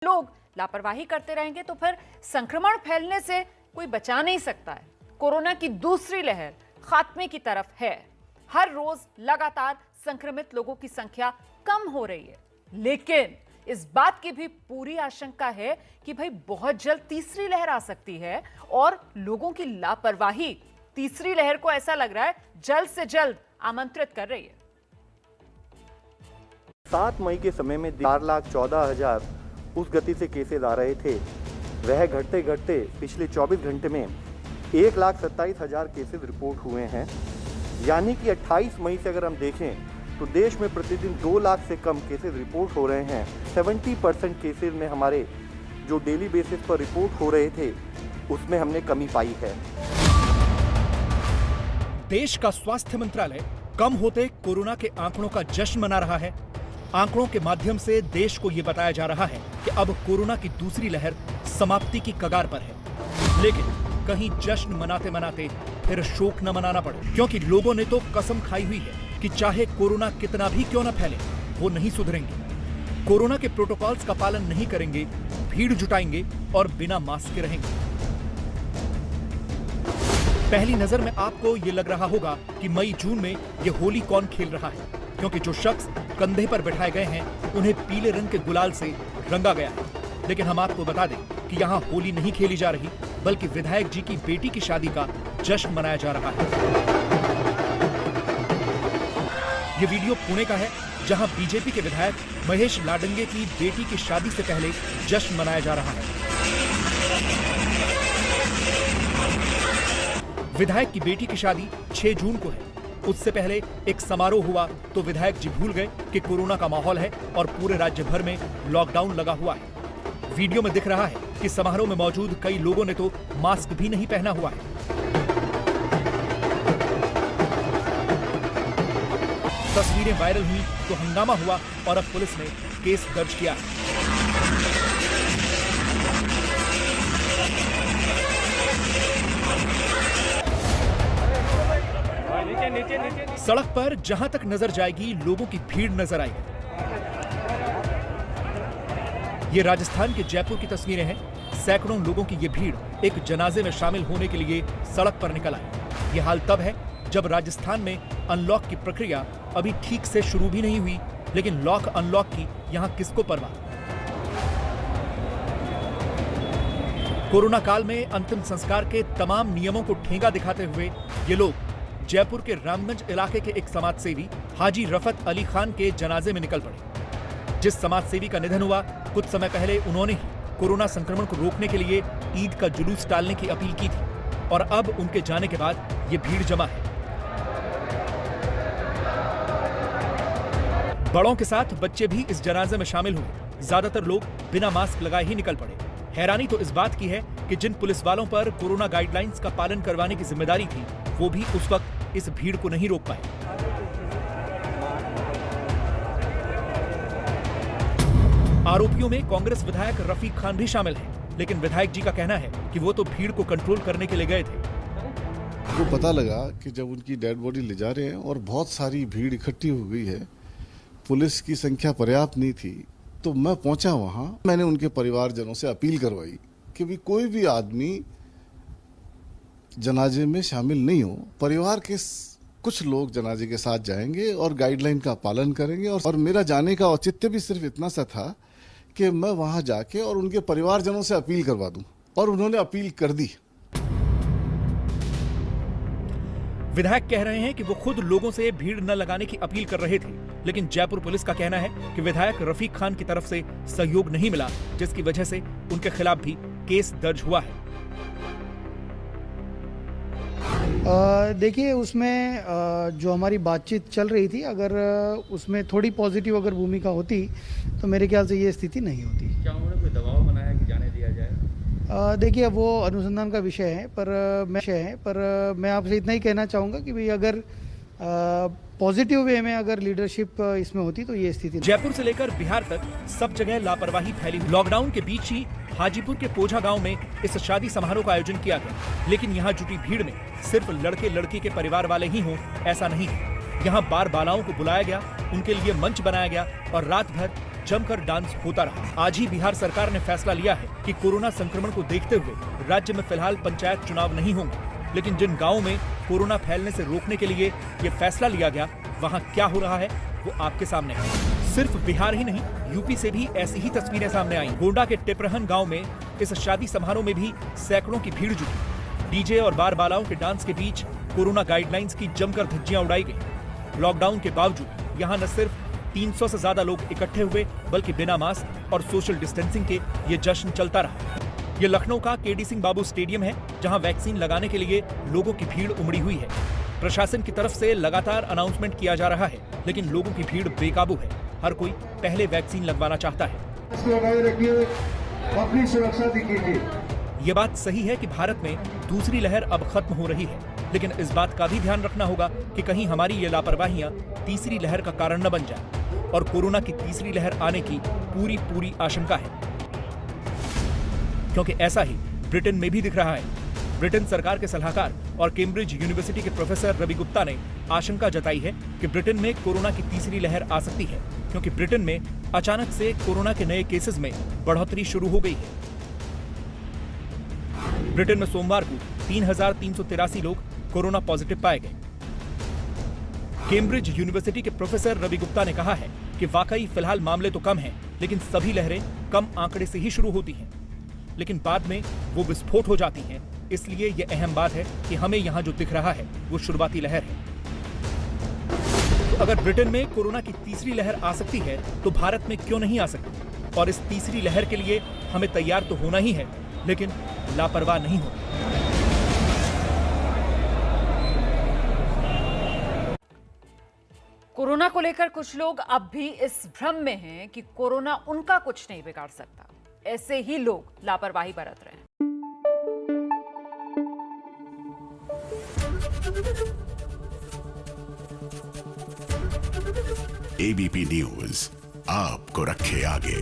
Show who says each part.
Speaker 1: लोग लापरवाही करते रहेंगे तो फिर संक्रमण फैलने से कोई बचा नहीं सकता है। कोरोना की दूसरी लहर खात्मे की तरफ है। हर रोज लगातार संक्रमित लोगों की संख्या कम हो रही है, लेकिन इस बात की भी पूरी आशंका है कि भाई बहुत जल्द तीसरी लहर आ सकती है और लोगों की लापरवाही तीसरी लहर को ऐसा लग रहा है जल्द से जल्द आमंत्रित कर रही है।
Speaker 2: 7 मई के समय में 4,14,000 उस गति से केसेस आ रहे थे, वह घटते घटते पिछले 24 घंटे में 1,27,000 केसेस रिपोर्ट हुए हैं। यानी कि 28 मई से अगर हम देखें तो देश में प्रतिदिन 2 लाख से कम केसेस रिपोर्ट हो रहे हैं। 70% केसेस में हमारे जो डेली बेसिस पर रिपोर्ट हो रहे थे उसमें हमने कमी पाई है।
Speaker 3: देश का स्वास्थ्य मंत्रालय कम होते कोरोना के आंकड़ों का जश्न मना रहा है। आंकड़ों के माध्यम से देश को यह बताया जा रहा है कि अब कोरोना की दूसरी लहर समाप्ति की कगार पर है। लेकिन कहीं जश्न मनाते मनाते फिर शोक न मनाना पड़े, क्योंकि लोगों ने तो कसम खाई हुई है कि चाहे कोरोना कितना भी क्यों न फैले, वो नहीं सुधरेंगे। कोरोना के प्रोटोकॉल्स का पालन नहीं करेंगे, भीड़ जुटाएंगे और बिना मास्क के रहेंगे। पहली नजर में आपको ये लग रहा होगा कि मई जून में ये होली कौन खेल रहा है, क्योंकि जो शख्स कंधे पर बैठाए गए हैं उन्हें पीले रंग के गुलाल से रंगा गया है। लेकिन हम आपको बता दें कि यहाँ होली नहीं खेली जा रही, बल्कि विधायक जी की बेटी की शादी का जश्न मनाया जा रहा है। ये वीडियो पुणे का है, जहां बीजेपी के विधायक महेश लाडंगे की बेटी की शादी से पहले जश्न मनाया जा रहा है। विधायक की बेटी की शादी 6 जून को है। उससे पहले एक समारोह हुआ तो विधायक जी भूल गए कि कोरोना का माहौल है और पूरे राज्य भर में लॉकडाउन लगा हुआ है। वीडियो में दिख रहा है कि समारोह में मौजूद कई लोगों ने तो मास्क भी नहीं पहना हुआ है। तस्वीरें वायरल हुई तो हंगामा हुआ और अब पुलिस ने केस दर्ज किया है। सड़क पर जहां तक नजर जाएगी लोगों की भीड़ नजर आएगी। ये राजस्थान के जयपुर की तस्वीरें हैं। सैकड़ों लोगों की ये भीड़ एक जनाजे में शामिल होने के लिए सड़क पर निकल आई। ये हाल तब है जब राजस्थान में अनलॉक की प्रक्रिया अभी ठीक से शुरू भी नहीं हुई, लेकिन लॉक अनलॉक की यहां किसको परवाह। कोरोना काल में अंतिम संस्कार के तमाम नियमों को ठेंगा दिखाते हुए ये लोग जयपुर के रामगंज इलाके के एक समाजसेवी हाजी रफत अली खान के जनाजे में निकल पड़े। जिस समाजसेवी का निधन हुआ, कुछ समय पहले उन्होंने ही कोरोना संक्रमण को रोकने के लिए ईद का जुलूस टालने की अपील की थी और अब उनके जाने के बाद ये भीड़ जमा है। बड़ों के साथ बच्चे भी इस जनाजे में शामिल हुए। ज्यादातर लोग बिना मास्क लगाए ही निकल पड़े। हैरानी तो इस बात की है कि जिन पुलिस वालों पर कोरोना गाइडलाइंस का पालन करवाने की जिम्मेदारी थी, वो भी उस वक्त इस भीड़ को नहीं रोक पाए। आरोपियों में कांग्रेस विधायक रफीक खान भी शामिल हैं, लेकिन विधायक जी का कहना है कि वो तो भीड़ को कंट्रोल करने के लिए गए थे।
Speaker 4: वो पता लगा कि जब उनकी डेड बॉडी ले जा रहे हैं और बहुत सारी भीड़ इकट्ठी हो गई है, पुलिस की संख्या पर्याप्त नहीं थी, तो मैं पहुंचा वहां। मैंने उनके परिवारजनों से अपील करवाई कि भी कोई भी आदमी जनाजे में शामिल नहीं हो। परिवार के कुछ लोग जनाजे के साथ जाएंगे और गाइडलाइन का पालन करेंगे। और मेरा जाने का औचित्य भी सिर्फ इतना सा था कि मैं वहां जाके और उनके परिवारजनों से अपील करवा दूं, और उन्होंने अपील कर दी।
Speaker 3: विधायक कह रहे हैं कि वो खुद लोगों से भीड़ न लगाने की अपील कर रहे थे, लेकिन जयपुर पुलिस का कहना है कि विधायक रफीक खान की तरफ से सहयोग नहीं मिला, जिसकी वजह से उनके खिलाफ भी केस दर्ज हुआ है।
Speaker 5: देखिए, उसमें जो हमारी बातचीत चल रही थी, अगर उसमें थोड़ी पॉजिटिव अगर भूमिका होती तो मेरे ख्याल से ये स्थिति नहीं होती।
Speaker 6: क्या उन्होंने कोई दबाव बनाया कि जाने दिया जाए?
Speaker 5: देखिए, वो अनुसंधान का विषय है, पर मैं आपसे इतना ही कहना चाहूँगा कि भाई अगर पॉजिटिव वे में अगर लीडरशिप इसमें होती तो ये स्थिति।
Speaker 3: जयपुर से लेकर बिहार तक सब जगह लापरवाही फैली। लॉकडाउन के बीच ही हाजीपुर के पोझा गांव में इस शादी समारोह का आयोजन किया गया, लेकिन यहाँ जुटी भीड़ में सिर्फ लड़के लड़की के परिवार वाले ही हों ऐसा नहीं है। यहाँ बार बालाओं को बुलाया गया, उनके लिए मंच बनाया गया और रात भर जमकर डांस होता रहा। आज ही बिहार सरकार ने फैसला लिया है कि कोरोना संक्रमण को देखते हुए राज्य में फिलहाल पंचायत चुनाव नहीं होंगे, लेकिन जिन गाँवों में कोरोना फैलने से रोकने के लिए ये फैसला लिया गया, वहाँ क्या हो रहा है वो आपके सामने है। सिर्फ बिहार ही नहीं, यूपी से भी ऐसी ही तस्वीरें सामने आई। गोंडा के टिपरहन गांव में इस शादी समारोह में भी सैकड़ों की भीड़ जुटी। डीजे और बार बालाओं के डांस के बीच कोरोना गाइडलाइंस की जमकर धज्जियां उड़ाई गई। लॉकडाउन के बावजूद यहां न सिर्फ 300 से ज्यादा लोग इकट्ठे हुए, बल्कि बिना मास्क और सोशल डिस्टेंसिंग के ये जश्न चलता रहा। ये लखनऊ का केडी सिंह बाबू स्टेडियम है, जहां वैक्सीन लगाने के लिए लोगों की भीड़ उमड़ी हुई है। प्रशासन की तरफ से लगातार अनाउंसमेंट किया जा रहा है, लेकिन लोगों की भीड़ बेकाबू है। हर कोई पहले वैक्सीन लगवाना चाहता है।
Speaker 7: अपनी सुरक्षा कीजिए।
Speaker 3: ये बात सही है कि भारत में दूसरी लहर अब खत्म हो रही है, लेकिन इस बात का भी ध्यान रखना होगा कि कहीं हमारी ये लापरवाहियां तीसरी लहर का कारण न बन जाए। और कोरोना की तीसरी लहर आने की पूरी आशंका है, क्योंकि ऐसा ही ब्रिटेन में भी दिख रहा है। ब्रिटेन सरकार के सलाहकार और कैम्ब्रिज यूनिवर्सिटी के प्रोफेसर रवि गुप्ता ने आशंका जताई है कि ब्रिटेन में कोरोना की तीसरी लहर आ सकती है, क्योंकि ब्रिटेन में अचानक से कोरोना के नए केसेस में बढ़ोतरी शुरू हो गई है। ब्रिटेन में सोमवार को 3,383 लोग कोरोना पॉजिटिव पाए गए। कैम्ब्रिज यूनिवर्सिटी के प्रोफेसर रवि गुप्ता ने कहा है कि वाकई फिलहाल मामले तो कम हैं, लेकिन सभी लहरें कम आंकड़े से ही शुरू होती हैं, लेकिन बाद में वो विस्फोट हो जाती हैं। इसलिए ये अहम बात है कि हमें यहाँ जो दिख रहा है वो शुरुआती लहर है। तो अगर ब्रिटेन में कोरोना की तीसरी लहर आ सकती है, तो भारत में क्यों नहीं आ सकती? और इस तीसरी लहर के लिए हमें तैयार तो होना ही है, लेकिन लापरवाह नहीं होना।
Speaker 1: कोरोना को लेकर कुछ लोग अब भी इस भ्रम में हैं कि कोरोना उनका कुछ नहीं बिगाड़ सकता। ऐसे ही लोग लापरवाही बरत रहे हैं।
Speaker 8: एबीपी न्यूज आपको रखे आगे।